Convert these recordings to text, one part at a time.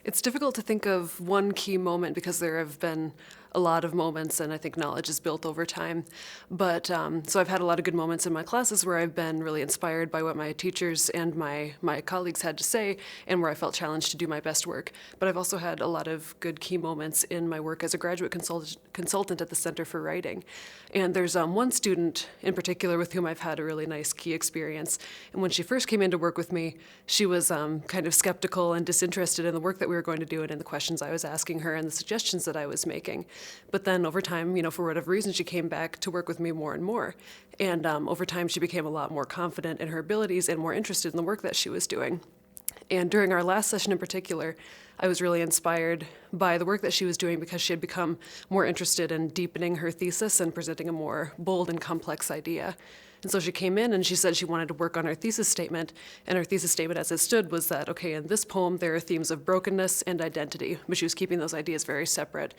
It's difficult to think of one key moment because there have been a lot of moments, and I think knowledge is built over time. But so I've had a lot of good moments in my classes where I've been really inspired by what my teachers and my colleagues had to say, and where I felt challenged to do my best work. But I've also had a lot of good key moments in my work as a graduate consultant at the Center for Writing. And there's one student in particular with whom I've had a really nice key experience. And when she first came in to work with me, she was kind of skeptical and disinterested in the work that we were going to do and in the questions I was asking her and the suggestions that I was making. But then over time, for whatever reason, she came back to work with me more and more. And over time, she became a lot more confident in her abilities and more interested in the work that she was doing. And during our last session in particular, I was really inspired by the work that she was doing because she had become more interested in deepening her thesis and presenting a more bold and complex idea. And so she came in and she said she wanted to work on her thesis statement. And her thesis statement as it stood was that, okay, in this poem, there are themes of brokenness and identity, but she was keeping those ideas very separate.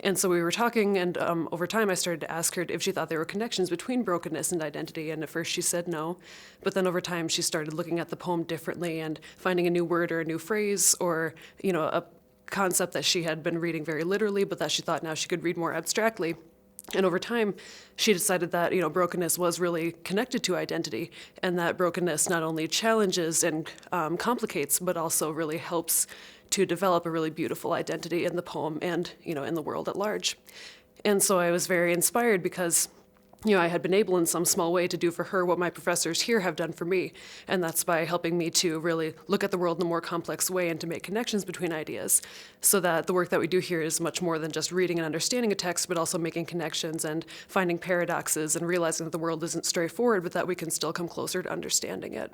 And so we were talking, and over time I started to ask her if she thought there were connections between brokenness and identity, and at first she said no. But then over time she started looking at the poem differently and finding a new word or a new phrase or, a concept that she had been reading very literally, but that she thought now she could read more abstractly. And over time, she decided that, brokenness was really connected to identity, and that brokenness not only challenges and complicates, but also really helps to develop a really beautiful identity in the poem and, in the world at large. And so I was very inspired because I had been able in some small way to do for her what my professors here have done for me, and that's by helping me to really look at the world in a more complex way and to make connections between ideas, so that the work that we do here is much more than just reading and understanding a text, but also making connections and finding paradoxes and realizing that the world isn't straightforward, but that we can still come closer to understanding it.